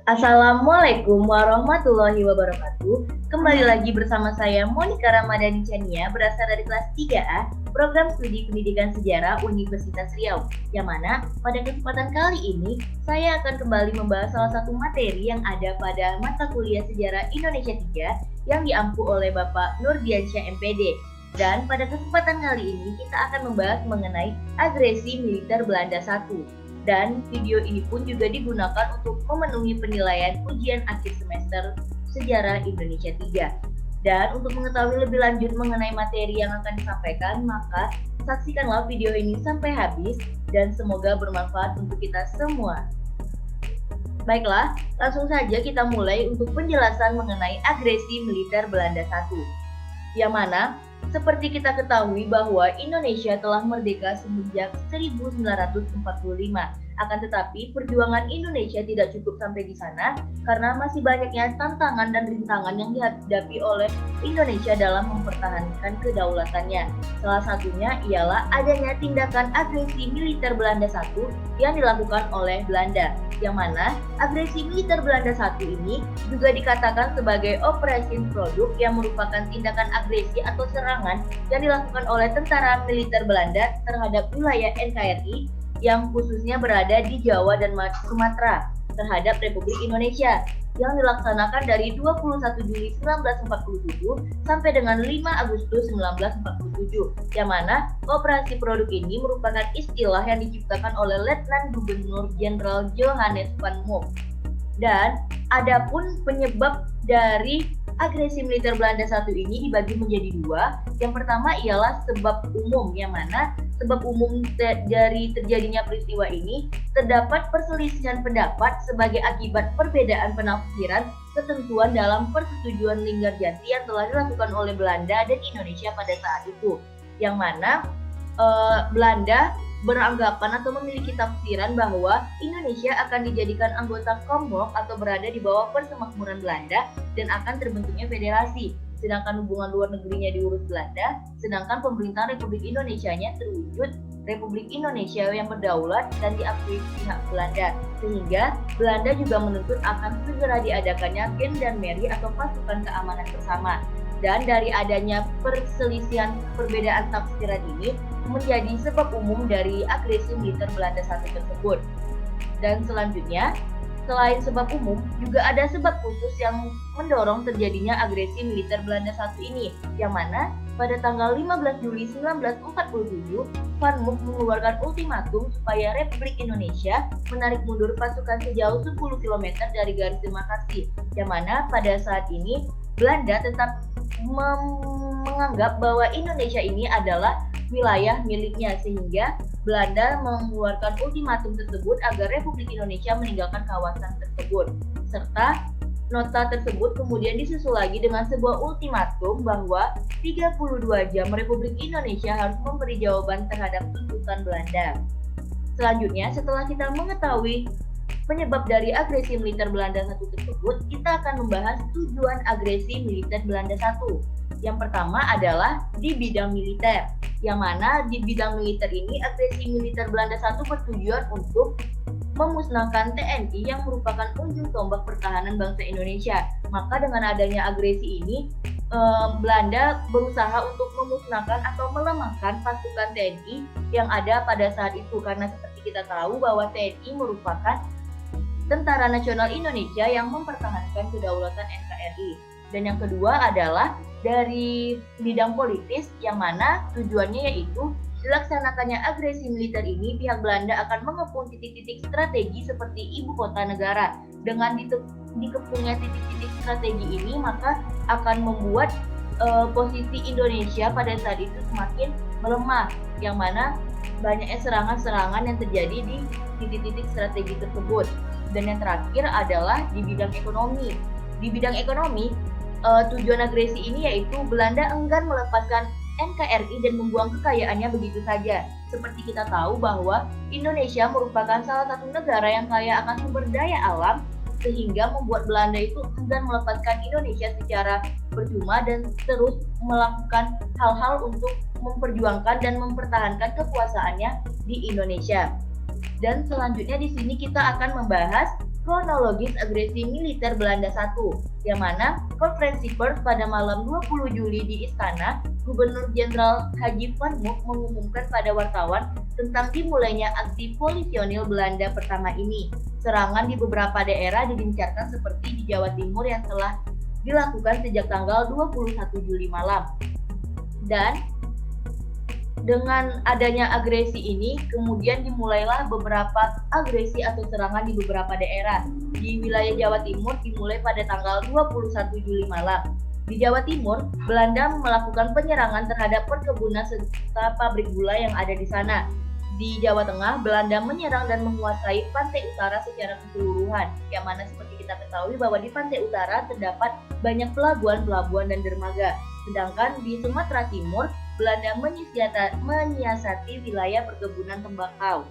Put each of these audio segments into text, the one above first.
Assalamualaikum warahmatullahi wabarakatuh. Kembali lagi bersama saya Monica Ramadhani Chania, berasal dari kelas 3A, Program Studi Pendidikan Sejarah Universitas Riau. Yang mana pada kesempatan kali ini saya akan kembali membahas salah satu materi yang ada pada mata kuliah Sejarah Indonesia 3 yang diampu oleh Bapak Nurdiansyah MPD. Dan pada kesempatan kali ini kita akan membahas mengenai agresi militer Belanda I. Dan video ini pun juga digunakan untuk memenuhi penilaian ujian akhir semester Sejarah Indonesia 3. Dan untuk mengetahui lebih lanjut mengenai materi yang akan disampaikan, maka saksikanlah video ini sampai habis dan semoga bermanfaat untuk kita semua. Baiklah, langsung saja kita mulai untuk penjelasan mengenai agresi militer Belanda I. Yang mana seperti kita ketahui bahwa Indonesia telah merdeka semenjak 1945. Akan tetapi perjuangan Indonesia tidak cukup sampai di sana karena masih banyaknya tantangan dan rintangan yang dihadapi oleh Indonesia dalam mempertahankan kedaulatannya. Salah satunya ialah adanya tindakan agresi militer Belanda I yang dilakukan oleh Belanda. Yang mana agresi militer Belanda I ini juga dikatakan sebagai operasi produk yang merupakan tindakan agresi atau serangan yang dilakukan oleh tentara militer Belanda terhadap wilayah NKRI yang khususnya berada di Jawa dan Sumatera terhadap Republik Indonesia yang dilaksanakan dari 21 Juli 1947 sampai dengan 5 Agustus 1947, yang mana operasi produk ini merupakan istilah yang diciptakan oleh Letnan Gubernur Jenderal Johannes van Mook. Dan adapun penyebab dari agresi militer Belanda I ini dibagi menjadi dua. Yang pertama ialah sebab umum, yang mana sebab umum dari terjadinya peristiwa ini terdapat perselisihan pendapat sebagai akibat perbedaan penafsiran ketentuan dalam persetujuan Linggarjati yang telah dilakukan oleh Belanda dan Indonesia pada saat itu. Yang mana Belanda beranggapan atau memiliki tafsiran bahwa Indonesia akan dijadikan anggota Commonwealth atau berada di bawah persemakmuran Belanda dan akan terbentuknya federasi. Sedangkan hubungan luar negerinya diurus Belanda, sedangkan pemerintahan Republik Indonesianya terwujud Republik Indonesia yang berdaulat dan diakui pihak Belanda. Sehingga Belanda juga menuntut akan segera diadakannya Gen dan Meri atau pasukan keamanan bersama. Dan dari adanya perselisihan perbedaan tafsiran ini menjadi sebab umum dari agresi militer Belanda I tersebut. Dan selanjutnya, selain sebab umum, juga ada sebab khusus yang mendorong terjadinya agresi militer Belanda I ini, yang mana pada tanggal 15 Juli 1947, Van Mook mengeluarkan ultimatum supaya Republik Indonesia menarik mundur pasukan sejauh 10 km dari garis demarkasi, yang mana pada saat ini Belanda tetap menganggap bahwa Indonesia ini adalah wilayah miliknya, sehingga Belanda mengeluarkan ultimatum tersebut agar Republik Indonesia meninggalkan kawasan tersebut. Serta nota tersebut kemudian disusul lagi dengan sebuah ultimatum bahwa 32 jam Republik Indonesia harus memberi jawaban terhadap tuntutan Belanda. Selanjutnya, setelah kita mengetahui penyebab dari agresi militer Belanda I tersebut, kita akan membahas tujuan agresi militer Belanda I. Yang pertama adalah di bidang militer, yang mana di bidang militer ini agresi militer Belanda I bertujuan untuk memusnahkan TNI yang merupakan ujung tombak pertahanan bangsa Indonesia. Maka dengan adanya agresi ini, Belanda berusaha untuk memusnahkan atau melemahkan pasukan TNI yang ada pada saat itu, karena seperti kita tahu bahwa TNI merupakan Tentara Nasional Indonesia yang mempertahankan kedaulatan NKRI. Dan yang kedua adalah dari bidang politis, yang mana tujuannya yaitu dilaksanakannya agresi militer ini, pihak Belanda akan mengepung titik-titik strategi seperti ibu kota negara. Dengan dikepungnya titik-titik strategi ini, maka akan membuat posisi Indonesia pada saat itu semakin melemah, yang mana banyaknya serangan-serangan yang terjadi di titik-titik strategi tersebut. Dan yang terakhir adalah di bidang ekonomi. Di bidang ekonomi, tujuan agresi ini yaitu Belanda enggan melepaskan NKRI dan membuang kekayaannya begitu saja. Seperti kita tahu bahwa Indonesia merupakan salah satu negara yang kaya akan sumber daya alam, sehingga membuat Belanda itu enggan melepaskan Indonesia secara percuma dan terus melakukan hal-hal untuk memperjuangkan dan mempertahankan kekuasaannya di Indonesia. Dan selanjutnya di sini kita akan membahas kronologis agresi militer Belanda I, yang mana konferensi pers pada malam 20 Juli di Istana, Gubernur Jenderal Haji van Mook mengumumkan pada wartawan tentang dimulainya aksi polisionil Belanda pertama ini. Serangan di beberapa daerah digencarkan seperti di Jawa Timur yang telah dilakukan sejak tanggal 21 Juli malam. Dan dengan adanya agresi ini, kemudian dimulailah beberapa agresi atau serangan di beberapa daerah. Di wilayah Jawa Timur dimulai pada tanggal 21 Juli malam. Di Jawa Timur, Belanda melakukan penyerangan terhadap perkebunan serta pabrik gula yang ada di sana. Di Jawa Tengah, Belanda menyerang dan menguasai pantai utara secara keseluruhan, yang mana seperti kita ketahui bahwa di pantai utara terdapat banyak pelabuhan-pelabuhan dan dermaga. Sedangkan di Sumatera Timur, Belanda menyiasati wilayah perkebunan tembakau.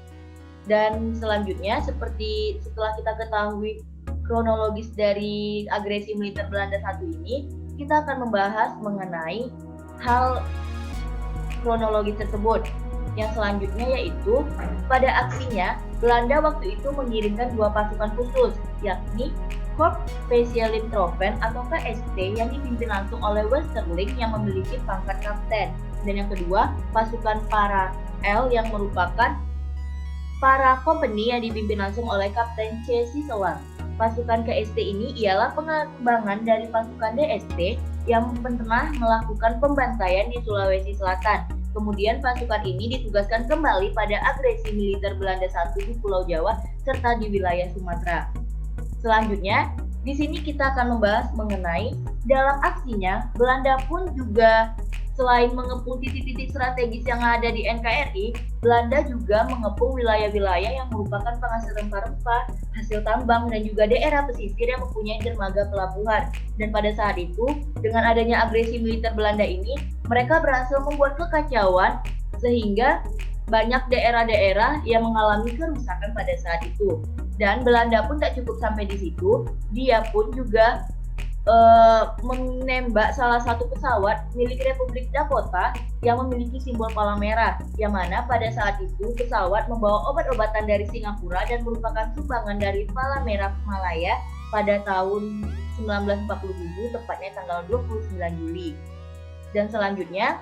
Dan selanjutnya, seperti setelah kita ketahui kronologis dari agresi militer Belanda I ini, kita akan membahas mengenai hal kronologis tersebut. Yang selanjutnya yaitu, pada aksinya, Belanda waktu itu mengirimkan 2 pasukan khusus, yakni Korps Specialintroepen atau KST yang dipimpin langsung oleh Westerling yang memiliki pangkat kapten. Dan yang kedua, pasukan para L yang merupakan para company yang dipimpin langsung oleh Kapten C. Sissewan. Pasukan KST ini ialah pengembangan dari pasukan DST yang pernah melakukan pembantaian di Sulawesi Selatan. Kemudian pasukan ini ditugaskan kembali pada agresi militer Belanda I di Pulau Jawa serta di wilayah Sumatera. Selanjutnya, di sini kita akan membahas mengenai dalam aksinya, Belanda pun juga selain mengepung titik-titik strategis yang ada di NKRI, Belanda juga mengepung wilayah-wilayah yang merupakan penghasil rempah-rempah, hasil tambang, dan juga daerah pesisir yang mempunyai dermaga pelabuhan. Dan pada saat itu, dengan adanya agresi militer Belanda ini, mereka berhasil membuat kekacauan sehingga banyak daerah-daerah yang mengalami kerusakan pada saat itu. Dan Belanda pun tak cukup sampai di situ, dia pun juga menembak salah satu pesawat milik Republik Dakota yang memiliki simbol pala merah, yang mana pada saat itu pesawat membawa obat-obatan dari Singapura dan merupakan sumbangan dari Pala Merah Malaya pada tahun 1947, tepatnya tanggal 29 Juli. Dan selanjutnya,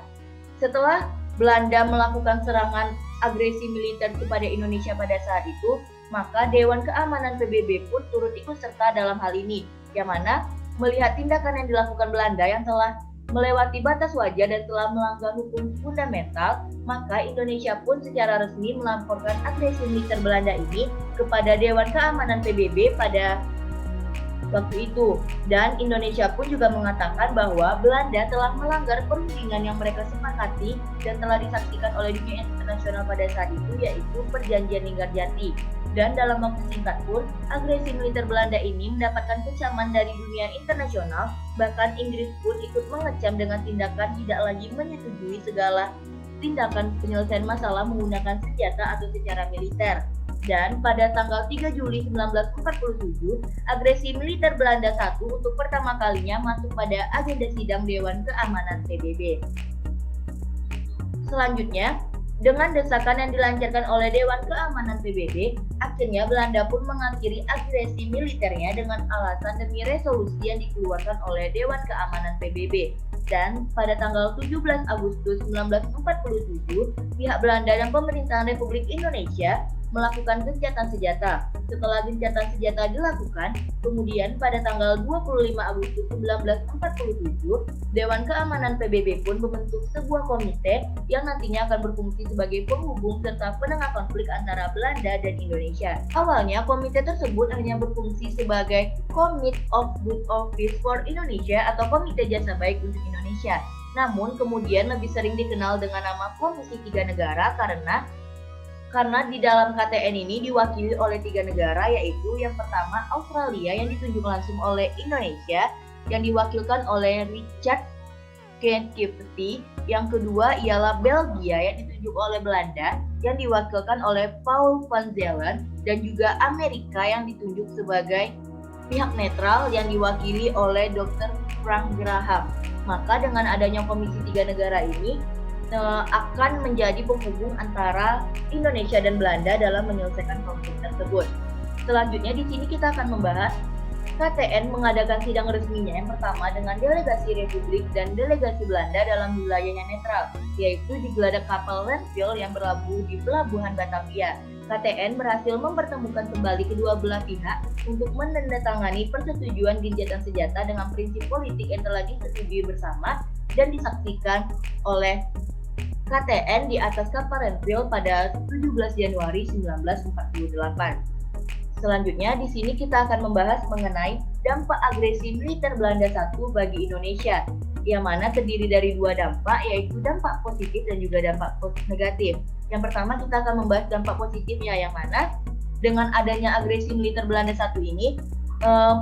setelah Belanda melakukan serangan agresi militer kepada Indonesia pada saat itu, maka Dewan Keamanan PBB pun turut ikut serta dalam hal ini, yang mana melihat tindakan yang dilakukan Belanda yang telah melewati batas wajar dan telah melanggar hukum fundamental, maka Indonesia pun secara resmi melaporkan agresi militer Belanda ini kepada Dewan Keamanan PBB pada waktu itu. Dan Indonesia pun juga mengatakan bahwa Belanda telah melanggar perundingan yang mereka sepakati dan telah disaksikan oleh dunia internasional pada saat itu, yaitu Perjanjian Linggarjati. Dan dalam waktu singkat pun, agresi militer Belanda ini mendapatkan kecaman dari dunia internasional, bahkan Inggris pun ikut mengecam dengan tindakan tidak lagi menyetujui segala tindakan penyelesaian masalah menggunakan senjata atau secara militer. Dan pada tanggal 3 Juli 1947, agresi militer Belanda I untuk pertama kalinya masuk pada agenda sidang Dewan Keamanan PBB. Selanjutnya, dengan desakan yang dilancarkan oleh Dewan Keamanan PBB, akhirnya Belanda pun mengakhiri agresi militernya dengan alasan demi resolusi yang dikeluarkan oleh Dewan Keamanan PBB. Dan pada tanggal 17 Agustus 1947, pihak Belanda dan pemerintahan Republik Indonesia melakukan gencatan senjata. Setelah gencatan senjata dilakukan, kemudian pada tanggal 25 Agustus 1947, Dewan Keamanan PBB pun membentuk sebuah komite yang nantinya akan berfungsi sebagai penghubung serta penengah konflik antara Belanda dan Indonesia. Awalnya, komite tersebut hanya berfungsi sebagai Committee of Good Office for Indonesia atau Komite Jasa Baik untuk Indonesia. Namun, kemudian lebih sering dikenal dengan nama Komisi Tiga Negara karena di dalam KTN ini diwakili oleh 3 negara, yaitu yang pertama Australia yang ditunjuk langsung oleh Indonesia yang diwakilkan oleh Richard Kempty, yang kedua ialah Belgia yang ditunjuk oleh Belanda yang diwakilkan oleh Paul van Zelen, dan juga Amerika yang ditunjuk sebagai pihak netral yang diwakili oleh Dr. Frank Graham. Maka dengan adanya Komisi 3 negara ini akan menjadi penghubung antara Indonesia dan Belanda dalam menyelesaikan konflik tersebut. Selanjutnya di sini kita akan membahas KTN mengadakan sidang resminya yang pertama dengan delegasi Republik dan delegasi Belanda dalam wilayahnya netral, yaitu di geladak kapal Renville yang berlabuh di Pelabuhan Batavia. KTN berhasil mempertemukan kembali kedua belah pihak untuk menandatangani persetujuan gencatan senjata dengan prinsip politik yang telah disetujui bersama dan disaksikan oleh KTN di atas kapal Renville pada 17 Januari 1948. Selanjutnya di sini kita akan membahas mengenai dampak agresi militer Belanda I bagi Indonesia, yang mana terdiri dari dua dampak, yaitu dampak positif dan juga dampak negatif. Yang pertama kita akan membahas dampak positifnya, yang mana dengan adanya agresi militer Belanda I ini,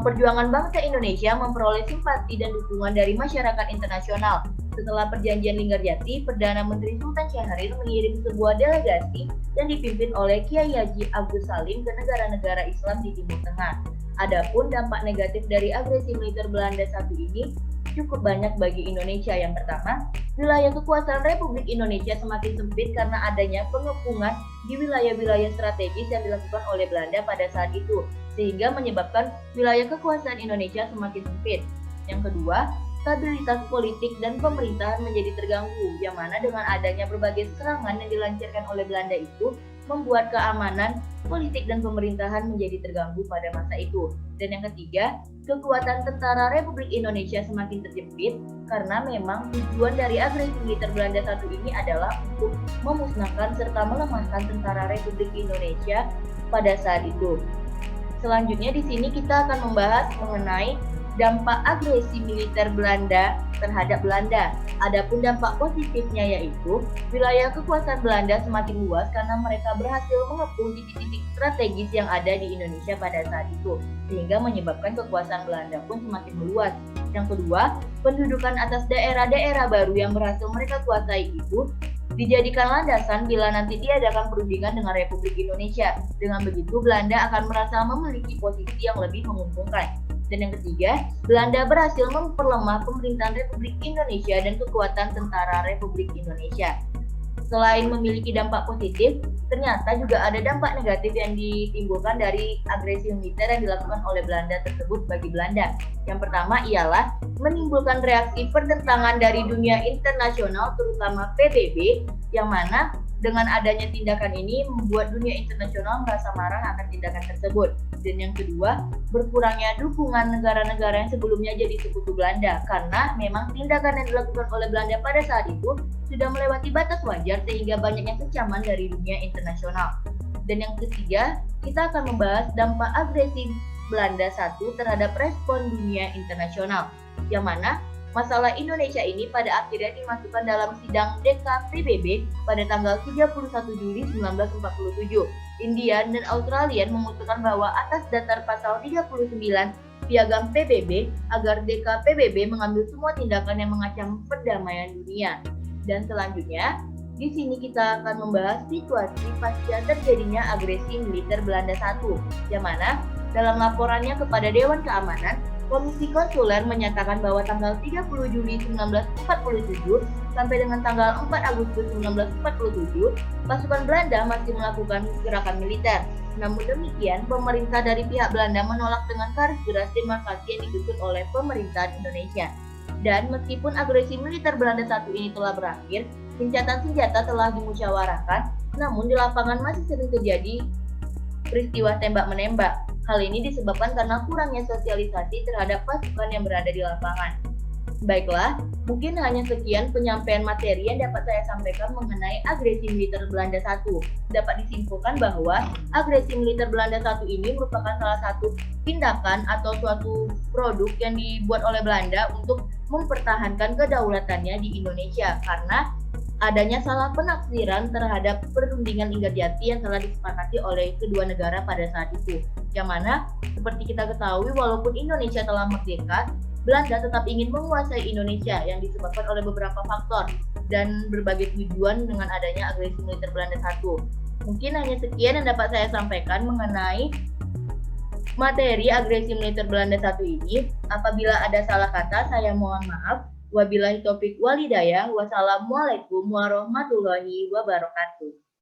perjuangan bangsa Indonesia memperoleh simpati dan dukungan dari masyarakat internasional. Setelah perjanjian Linggarjati, Perdana Menteri Sultan Syahrir mengirim sebuah delegasi yang dipimpin oleh Kiai Haji Agus Salim ke negara-negara Islam di Timur Tengah. Adapun dampak negatif dari agresi militer Belanda I ini cukup banyak bagi Indonesia. Yang pertama, wilayah kekuasaan Republik Indonesia semakin sempit karena adanya pengepungan di wilayah-wilayah strategis yang dilakukan oleh Belanda pada saat itu, sehingga menyebabkan wilayah kekuasaan Indonesia semakin sempit. Yang kedua, stabilitas politik dan pemerintahan menjadi terganggu, yang mana dengan adanya berbagai serangan yang dilancarkan oleh Belanda itu membuat keamanan politik dan pemerintahan menjadi terganggu pada masa itu. Dan yang ketiga, kekuatan tentara Republik Indonesia semakin terjepit karena memang tujuan dari agresi militer Belanda I ini adalah untuk memusnahkan serta melemahkan tentara Republik Indonesia pada saat itu. Selanjutnya di sini kita akan membahas mengenai dampak agresi militer Belanda terhadap Belanda. Adapun dampak positifnya yaitu wilayah kekuasaan Belanda semakin luas karena mereka berhasil mengepung titik-titik strategis yang ada di Indonesia pada saat itu, sehingga menyebabkan kekuasaan Belanda pun semakin meluas. Yang kedua, pendudukan atas daerah-daerah baru yang berhasil mereka kuasai itu dijadikan landasan bila nanti diadakan perundingan dengan Republik Indonesia. Dengan begitu, Belanda akan merasa memiliki posisi yang lebih menguntungkan. Dan yang ketiga, Belanda berhasil memperlemah pemerintahan Republik Indonesia dan kekuatan tentara Republik Indonesia. Selain memiliki dampak positif, ternyata juga ada dampak negatif yang ditimbulkan dari agresi militer yang dilakukan oleh Belanda tersebut bagi Belanda. Yang pertama ialah menimbulkan reaksi pertentangan dari dunia internasional, terutama PBB, yang mana dengan adanya tindakan ini membuat dunia internasional merasa marah akan tindakan tersebut. Dan yang kedua, berkurangnya dukungan negara-negara yang sebelumnya jadi sekutu Belanda, karena memang tindakan yang dilakukan oleh Belanda pada saat itu sudah melewati batas wajar sehingga banyaknya kecaman dari dunia internasional. Dan yang ketiga, kita akan membahas dampak agresi Belanda I terhadap respon dunia internasional, yang mana masalah Indonesia ini pada akhirnya dimasukkan dalam sidang DKPBB pada tanggal 31 Juli 1947. India dan Australia memutuskan bahwa atas dasar pasal 39 Piagam PBB agar DKPBB mengambil semua tindakan yang mengancam perdamaian dunia. Dan selanjutnya, di sini kita akan membahas situasi pasca terjadinya agresi militer Belanda I, yang mana dalam laporannya kepada Dewan Keamanan, Komisi Konsuler menyatakan bahwa tanggal 30 Juli 1947 sampai dengan tanggal 4 Agustus 1947, pasukan Belanda masih melakukan gerakan militer. Namun demikian, pemerintah dari pihak Belanda menolak dengan garis keras demarkasi yang dituntut oleh pemerintahan Indonesia. Dan meskipun agresi militer Belanda I ini telah berakhir, gencatan senjata telah dimusyawarahkan, namun di lapangan masih sering terjadi peristiwa tembak-menembak. Hal ini disebabkan karena kurangnya sosialisasi terhadap pasukan yang berada di lapangan. Baiklah, mungkin hanya sekian penyampaian materi yang dapat saya sampaikan mengenai agresi militer Belanda I. Dapat disimpulkan bahwa agresi militer Belanda I ini merupakan salah satu tindakan atau suatu produk yang dibuat oleh Belanda untuk mempertahankan kedaulatannya di Indonesia karena adanya salah penafsiran terhadap perundingan Linggarjati yang telah disepakati oleh kedua negara pada saat itu. Yang mana, seperti kita ketahui, walaupun Indonesia telah merdeka, Belanda tetap ingin menguasai Indonesia yang disebabkan oleh beberapa faktor dan berbagai tujuan dengan adanya agresi militer Belanda I. Mungkin hanya sekian yang dapat saya sampaikan mengenai materi agresi militer Belanda I ini. Apabila ada salah kata, saya mohon maaf. Wabillahi taufik walhidayah. Wassalamualaikum warahmatullahi wabarakatuh.